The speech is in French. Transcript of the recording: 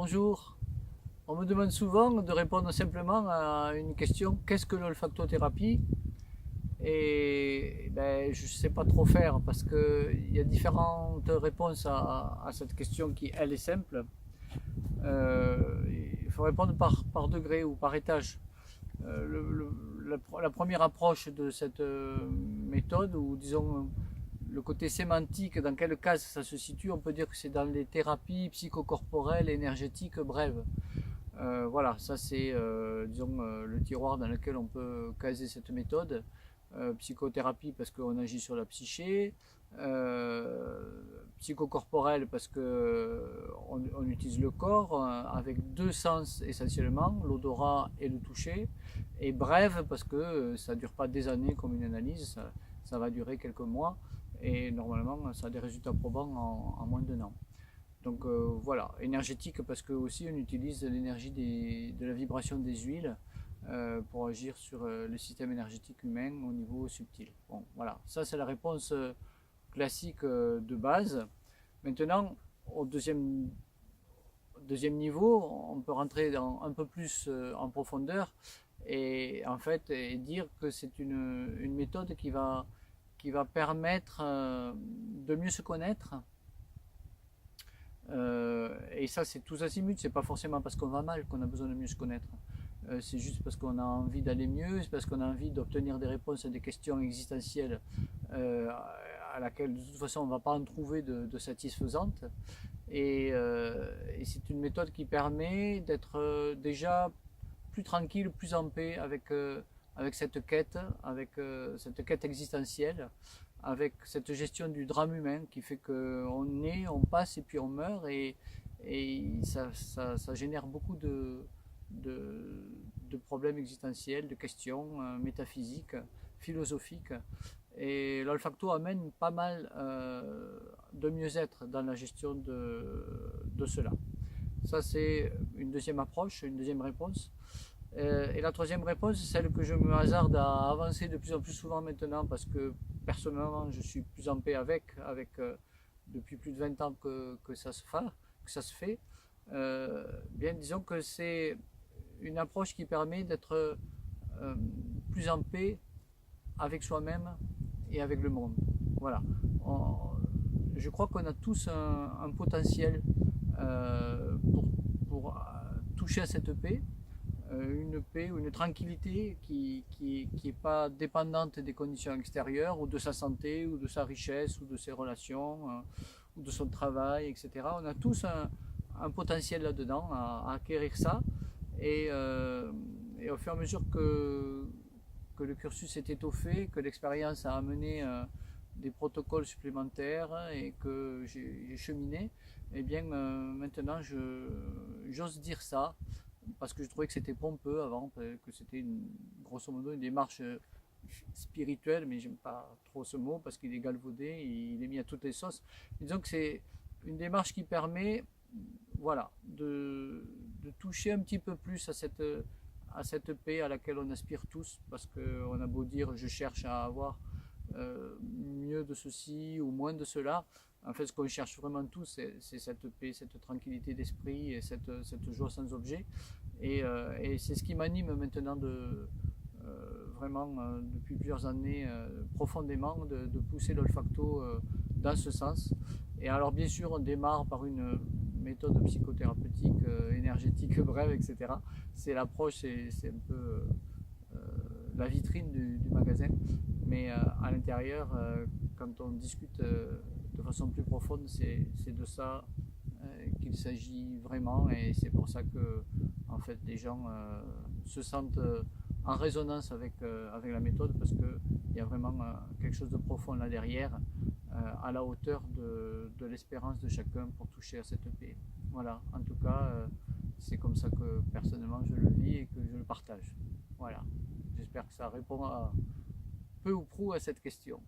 Bonjour. On me demande souvent de répondre simplement à une question, qu'est-ce que l'olfactothérapie? Et ben, je ne sais pas trop faire parce qu'il y a différentes réponses à cette question qui, elle, est simple. Il faut répondre par degré ou par étage. La première approche de cette méthode, ou disons le côté sémantique, dans quelle case ça se situe, on peut dire que c'est dans les thérapies psychocorporelles, énergétiques, brèves. Voilà, ça c'est disons le tiroir dans lequel on peut caser cette méthode. Psychothérapie parce qu'on agit sur la psyché, psychocorporelle parce qu'on utilise le corps avec deux sens essentiellement, l'odorat et le toucher, et brève parce que ça ne dure pas des années comme une analyse, ça va durer quelques mois et normalement ça a des résultats probants en moins d'un an. Donc voilà, énergétique parce que aussi on utilise l'énergie de la vibration des huiles pour agir sur le système énergétique humain au niveau subtil. Bon voilà, ça c'est la réponse classique de base. Maintenant, au deuxième niveau, on peut rentrer un peu plus en profondeur et en fait et dire que c'est une méthode qui va permettre de mieux se connaître. Et ça, c'est tous azimuts. C'est pas forcément parce qu'on va mal qu'on a besoin de mieux se connaître. C'est juste parce qu'on a envie d'aller mieux, c'est parce qu'on a envie d'obtenir des réponses à des questions existentielles euh, à laquelle de toute façon on ne va pas en trouver de satisfaisantes. Et c'est une méthode qui permet d'être déjà plus tranquille, plus en paix avec cette quête existentielle, avec cette gestion du drame humain qui fait qu'on naît, on passe et puis on meurt et ça génère beaucoup de problèmes existentiels, de questions métaphysiques, philosophiques. Et l'olfacto amène pas mal de mieux-être dans la gestion de cela. Ça, c'est une deuxième approche, une deuxième réponse. Et la troisième réponse, c'est celle que je me hasarde à avancer de plus en plus souvent maintenant parce que personnellement, je suis plus en paix avec depuis plus de 20 ans que ça se fait. Bien, disons que c'est une approche qui permet d'être plus en paix avec soi-même et avec le monde. Voilà. On- je crois qu'on a tous un potentiel pour toucher à cette paix ou une tranquillité qui est pas dépendante des conditions extérieures ou de sa santé ou de sa richesse ou de ses relations ou de son travail, etc. On a tous un potentiel là-dedans à acquérir ça et au fur et à mesure que le cursus s'est étoffé, que l'expérience a amené des protocoles supplémentaires et que j'ai cheminé, eh bien maintenant j'ose dire ça parce que je trouvais que c'était pompeux avant, que c'était grosso modo une démarche spirituelle, mais j'aime pas trop ce mot parce qu'il est galvaudé, il est mis à toutes les sauces. Mais disons que c'est une démarche qui permet voilà, de toucher un petit peu plus à cette paix à laquelle on aspire tous, parce qu'on a beau dire je cherche à avoir mieux de ceci ou moins de cela. En fait, ce qu'on cherche vraiment tous, c'est cette paix, cette tranquillité d'esprit et cette joie sans objet. Et c'est ce qui m'anime maintenant vraiment depuis plusieurs années profondément de pousser l'olfacto dans ce sens. Et alors bien sûr on démarre par une méthode psychothérapeutique, énergétique, brève, etc. C'est l'approche, c'est un peu la vitrine du magasin. Mais à l'intérieur, quand on discute de façon plus profonde, c'est de ça qu'il s'agit vraiment et c'est pour ça que en fait les gens se sentent en résonance avec la méthode parce qu'il y a vraiment quelque chose de profond là derrière à la hauteur de l'espérance de chacun pour toucher à cette paix. Voilà, en tout cas c'est comme ça que personnellement je le vis et que je le partage. Voilà, j'espère que ça répond peu ou prou à cette question.